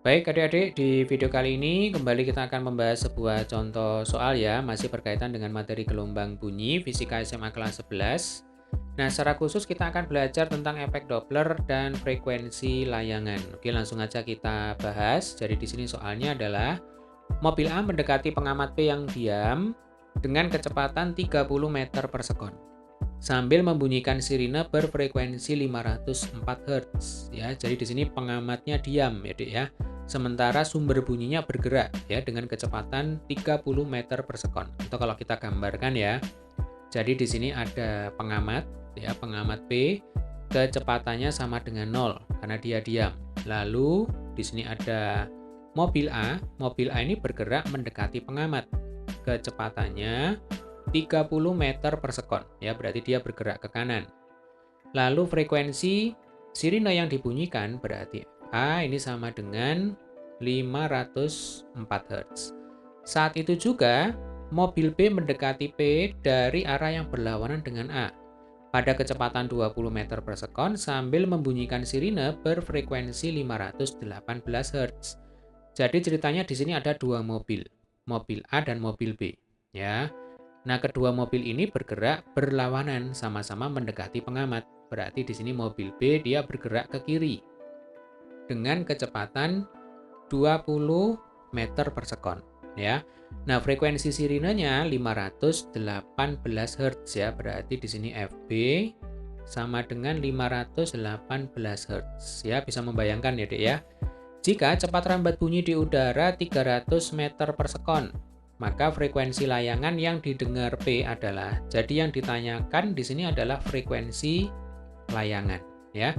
Baik adik-adik, di video kali ini kembali kita akan membahas sebuah contoh soal ya, masih berkaitan dengan materi gelombang bunyi Fisika SMA kelas 11. Nah, secara khusus kita akan belajar tentang efek Doppler dan frekuensi layangan. Oke, langsung aja kita bahas. Jadi di sini soalnya adalah mobil A mendekati pengamat P yang diam dengan kecepatan 30 meter per sekon sambil membunyikan sirine berfrekuensi 504 Hz ya. Jadi di sini pengamatnya diam ya, Dek ya. Sementara sumber bunyinya bergerak ya dengan kecepatan 30 meter per sekon. Atau kalau kita gambarkan ya. Jadi di sini ada pengamat ya, pengamat P, kecepatannya sama dengan 0 karena dia diam. Lalu di sini ada mobil A ini bergerak mendekati pengamat. Kecepatannya 30 meter per sekon ya, berarti dia bergerak ke kanan. Lalu frekuensi sirine yang dibunyikan berarti A ini sama dengan 504 Hz. Saat itu juga mobil B mendekati P dari arah yang berlawanan dengan A pada kecepatan 20 meter per sekon sambil membunyikan sirine berfrekuensi 518 Hz. Jadi ceritanya di sini ada dua mobil A dan mobil B ya. Nah, kedua mobil ini bergerak berlawanan, sama-sama mendekati pengamat. Berarti di sini mobil B dia bergerak ke kiri dengan kecepatan 20 meter per sekon ya. Nah, frekuensi sirinenya 518 Hz ya. Berarti di sini FB sama dengan 518 Hz ya. Bisa membayangkan ya, Dek ya. Jika cepat rambat bunyi di udara 300 meter per sekon, maka frekuensi layangan yang didengar P adalah, jadi yang ditanyakan di sini adalah frekuensi layangan ya.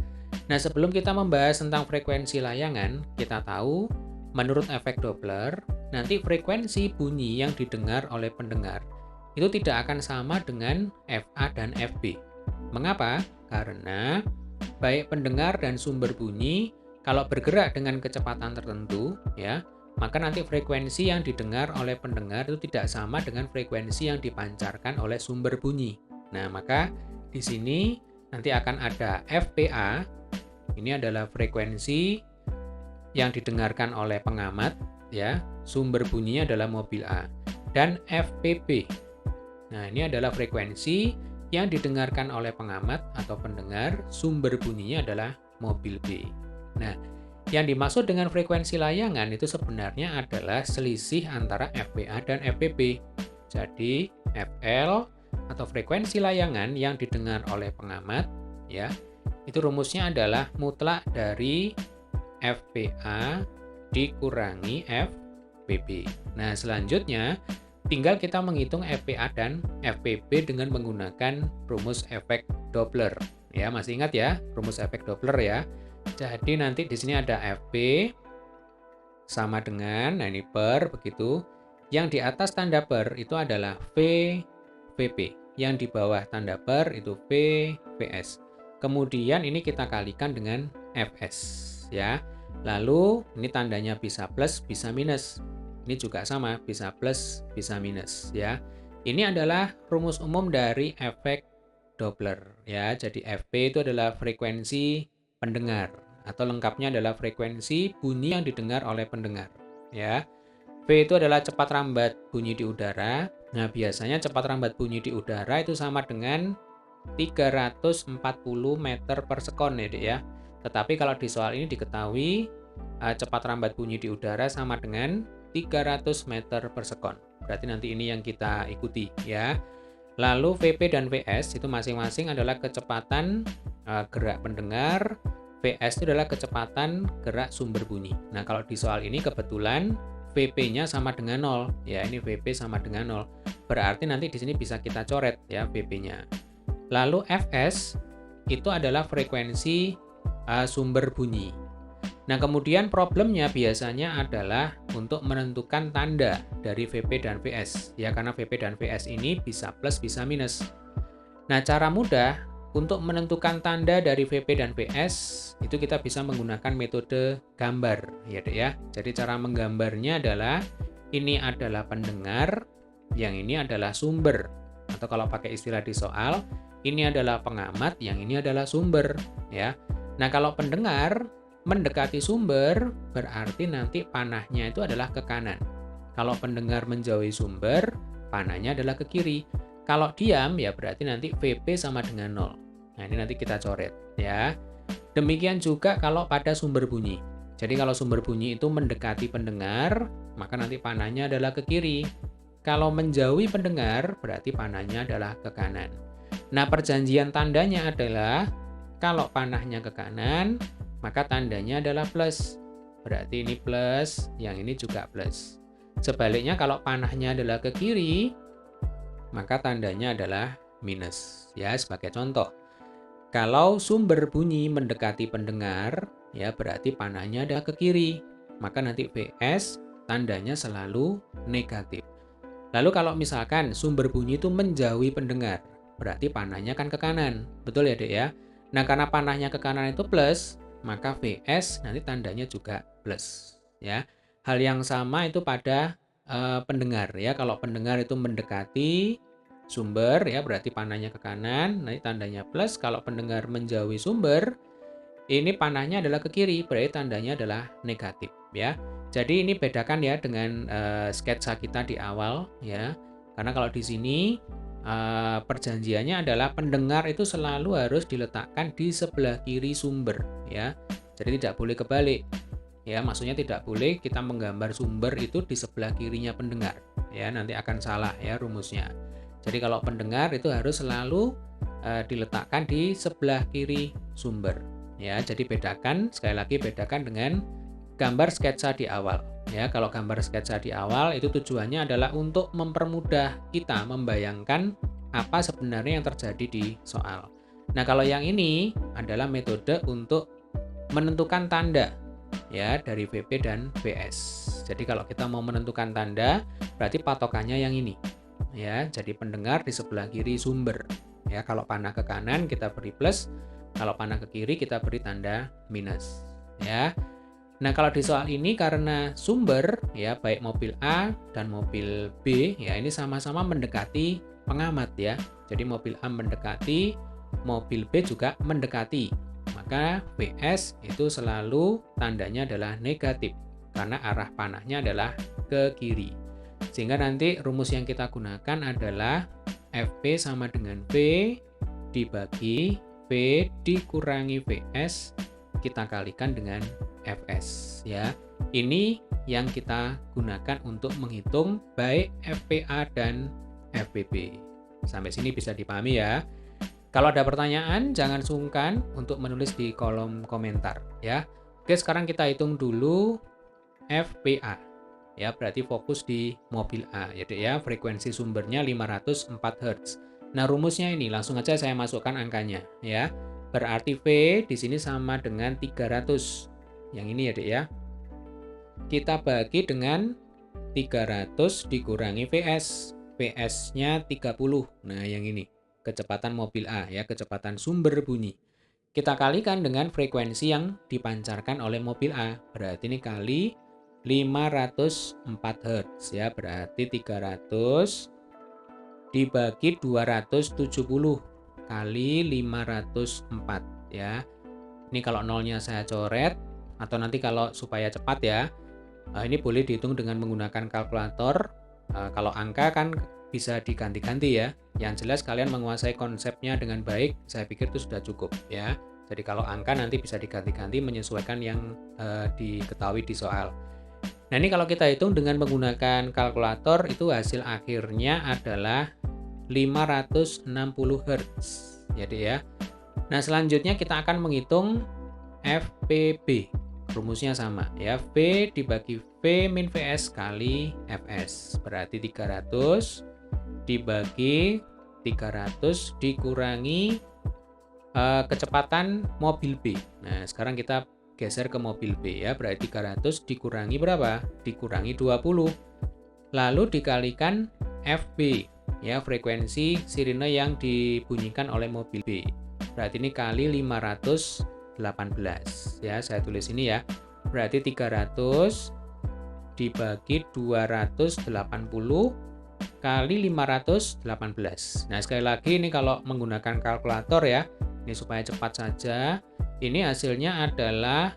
Nah, sebelum kita membahas tentang frekuensi layangan, kita tahu menurut efek Doppler, nanti frekuensi bunyi yang didengar oleh pendengar itu tidak akan sama dengan FA dan FB. Mengapa? Karena baik pendengar dan sumber bunyi kalau bergerak dengan kecepatan tertentu ya, maka nanti frekuensi yang didengar oleh pendengar itu tidak sama dengan frekuensi yang dipancarkan oleh sumber bunyi. Nah, maka di sini nanti akan ada FPA, ini adalah frekuensi yang didengarkan oleh pengamat, ya, sumber bunyinya adalah mobil A. Dan FPB, nah ini adalah frekuensi yang didengarkan oleh pengamat atau pendengar, sumber bunyinya adalah mobil B. Nah, yang dimaksud dengan frekuensi layangan itu sebenarnya adalah selisih antara FPA dan FPB. Jadi, FL atau frekuensi layangan yang didengar oleh pengamat ya, itu rumusnya adalah mutlak dari FPA dikurangi FPB. Nah, selanjutnya tinggal kita menghitung FPA dan FPB dengan menggunakan rumus efek Doppler. Ya, masih ingat ya, rumus efek Doppler ya. Jadi nanti di sini ada FP sama dengan, nah ini per begitu. Yang di atas tanda per itu adalah V, VP. Yang di bawah tanda per itu V, VS. Kemudian ini kita kalikan dengan FS ya. Lalu ini tandanya bisa plus, bisa minus. Ini juga sama, bisa plus, bisa minus ya. Ini adalah rumus umum dari efek Doppler ya. Jadi FP itu adalah frekuensi pendengar atau lengkapnya adalah frekuensi bunyi yang didengar oleh pendengar ya. V itu adalah cepat rambat bunyi di udara. Nah, biasanya cepat rambat bunyi di udara itu sama dengan 340 meter per sekon ya, Dek ya. Tetapi kalau di soal ini diketahui cepat rambat bunyi di udara sama dengan 300 meter per sekon. Berarti nanti ini yang kita ikuti ya. Lalu VP dan VS itu masing-masing adalah kecepatan gerak pendengar, VS itu adalah kecepatan gerak sumber bunyi. Nah, kalau di soal ini kebetulan VP-nya sama dengan 0. Ya, ini VP sama dengan 0. Berarti nanti di sini bisa kita coret ya VP-nya. Lalu FS itu adalah frekuensi sumber bunyi. Nah, kemudian problemnya biasanya adalah untuk menentukan tanda dari VP dan VS. Ya, karena VP dan VS ini bisa plus, bisa minus. Nah, cara mudah untuk menentukan tanda dari VP dan VS itu kita bisa menggunakan metode gambar ya, Dek ya. Jadi cara menggambarnya adalah ini adalah pendengar, yang ini adalah sumber. Atau kalau pakai istilah di soal, ini adalah pengamat, yang ini adalah sumber ya. Nah, kalau pendengar mendekati sumber berarti nanti panahnya itu adalah ke kanan. Kalau pendengar menjauhi sumber, panahnya adalah ke kiri. Kalau diam ya berarti nanti VP sama dengan 0. Nah, ini nanti kita coret ya. Demikian juga kalau pada sumber bunyi. Jadi kalau sumber bunyi itu mendekati pendengar, maka nanti panahnya adalah ke kiri. Kalau menjauhi pendengar, berarti panahnya adalah ke kanan. Nah, perjanjian tandanya adalah kalau panahnya ke kanan, maka tandanya adalah plus. Berarti ini plus, yang ini juga plus. Sebaliknya kalau panahnya adalah ke kiri, maka tandanya adalah minus. Ya, sebagai contoh. Kalau sumber bunyi mendekati pendengar, ya berarti panahnya adalah ke kiri. Maka nanti VS tandanya selalu negatif. Lalu kalau misalkan sumber bunyi itu menjauhi pendengar, berarti panahnya kan ke kanan. Betul ya, Dek ya? Nah, karena panahnya ke kanan itu plus, maka VS nanti tandanya juga plus, ya. Hal yang sama itu pada pendengar ya. Kalau pendengar itu mendekati sumber ya berarti panahnya ke kanan, nanti tandanya plus. Kalau pendengar menjauhi sumber, ini panahnya adalah ke kiri, berarti tandanya adalah negatif ya. Jadi ini bedakan ya dengan sketsa kita di awal ya. Karena kalau di sini perjanjiannya adalah pendengar itu selalu harus diletakkan di sebelah kiri sumber ya. Jadi tidak boleh kebalik. Ya, maksudnya tidak boleh kita menggambar sumber itu di sebelah kirinya pendengar. Ya, nanti akan salah ya rumusnya. Jadi kalau pendengar itu harus selalu diletakkan di sebelah kiri sumber. Ya, jadi bedakan, sekali lagi bedakan dengan gambar sketsa di awal. Ya, kalau gambar sketsa di awal itu tujuannya adalah untuk mempermudah kita membayangkan apa sebenarnya yang terjadi di soal. Nah, kalau yang ini adalah metode untuk menentukan tanda ya dari VP dan VS. Jadi kalau kita mau menentukan tanda, berarti patokannya yang ini. Ya, jadi pendengar di sebelah kiri sumber. Ya, kalau panah ke kanan kita beri plus, kalau panah ke kiri kita beri tanda minus. Ya. Nah, kalau di soal ini karena sumber ya baik mobil A dan mobil B ya ini sama-sama mendekati pengamat ya. Jadi mobil A mendekati, mobil B juga mendekati. Maka VS itu selalu tandanya adalah negatif karena arah panahnya adalah ke kiri. Sehingga nanti rumus yang kita gunakan adalah FP sama dengan V dibagi V dikurangi VS kita kalikan dengan FS ya. Ini yang kita gunakan untuk menghitung baik FPA dan FPB. Sampai sini bisa dipahami ya. Kalau ada pertanyaan, jangan sungkan untuk menulis di kolom komentar ya. Oke, sekarang kita hitung dulu FPA. Ya, berarti fokus di mobil A ya, Dek ya. Frekuensi sumbernya 504 Hz. Nah, rumusnya ini langsung aja saya masukkan angkanya ya. Berarti V di sini sama dengan 300. Yang ini ya, Dek ya. Kita bagi dengan 300 dikurangi VS. VS-nya 30. Nah, yang ini. Kecepatan mobil A ya, kecepatan sumber bunyi. Kita kalikan dengan frekuensi yang dipancarkan oleh mobil A. Berarti ini kali 504 Hz ya, berarti 300 dibagi 270 kali 504 ya. Ini kalau nolnya saya coret atau nanti kalau supaya cepat ya. Ini boleh dihitung dengan menggunakan kalkulator. Kalau angka kan bisa diganti-ganti ya. Yang jelas kalian menguasai konsepnya dengan baik, saya pikir itu sudah cukup ya. Jadi kalau angka nanti bisa diganti-ganti menyesuaikan yang diketahui di soal. Nah, ini kalau kita hitung dengan menggunakan kalkulator itu hasil akhirnya adalah 560 Hz. Jadi ya. Nah, selanjutnya kita akan menghitung FPB. Rumusnya sama ya, V dibagi V min VS kali FS. Berarti 300 dibagi 300 dikurangi kecepatan mobil B. Nah, sekarang kita geser ke mobil B ya, berarti 300 dikurangi berapa? Dikurangi 20. Lalu dikalikan FB ya, frekuensi sirine yang dibunyikan oleh mobil B. Berarti ini kali 518 ya, saya tulis ini ya. Berarti 300 dibagi 280 kali 518. Nah, sekali lagi ini kalau menggunakan kalkulator ya, ini supaya cepat saja. Ini hasilnya adalah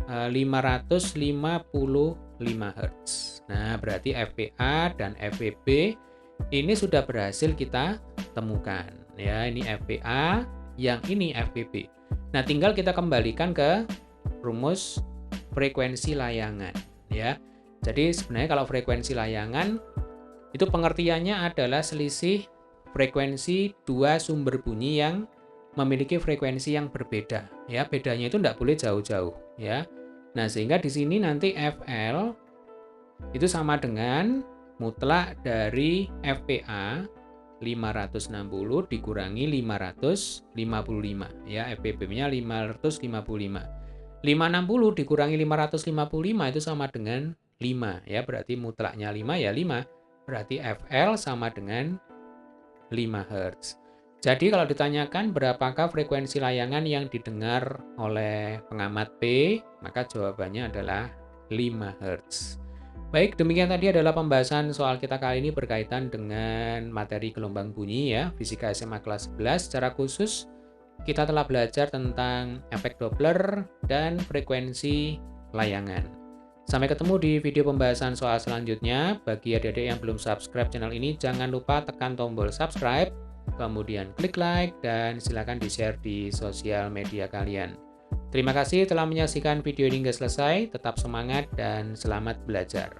555 Hz. Nah, berarti FPA dan FVB ini sudah berhasil kita temukan. Ya, ini FPA, yang ini FVB. Nah, tinggal kita kembalikan ke rumus frekuensi layangan. Ya, jadi sebenarnya kalau frekuensi layangan itu pengertiannya adalah selisih frekuensi dua sumber bunyi yang memiliki frekuensi yang berbeda. Ya, bedanya itu tidak boleh jauh-jauh. Ya, nah sehingga di sini nanti FL itu sama dengan mutlak dari FPA 560 dikurangi 555. Ya, FPB-nya 555. 560 dikurangi 555 itu sama dengan 5. Ya, berarti mutlaknya 5 ya 5. Berarti FL sama dengan 5 Hz. Jadi kalau ditanyakan berapakah frekuensi layangan yang didengar oleh pengamat P, maka jawabannya adalah 5 Hz. Baik, demikian tadi adalah pembahasan soal kita kali ini berkaitan dengan materi gelombang bunyi ya, Fisika SMA kelas 11. Secara khusus kita telah belajar tentang efek Doppler dan frekuensi layangan. Sampai ketemu di video pembahasan soal selanjutnya. Bagi adik-adik yang belum subscribe channel ini, jangan lupa tekan tombol subscribe, kemudian klik like, dan silakan di-share di sosial media kalian. Terima kasih telah menyaksikan video ini hingga selesai. Tetap semangat dan selamat belajar.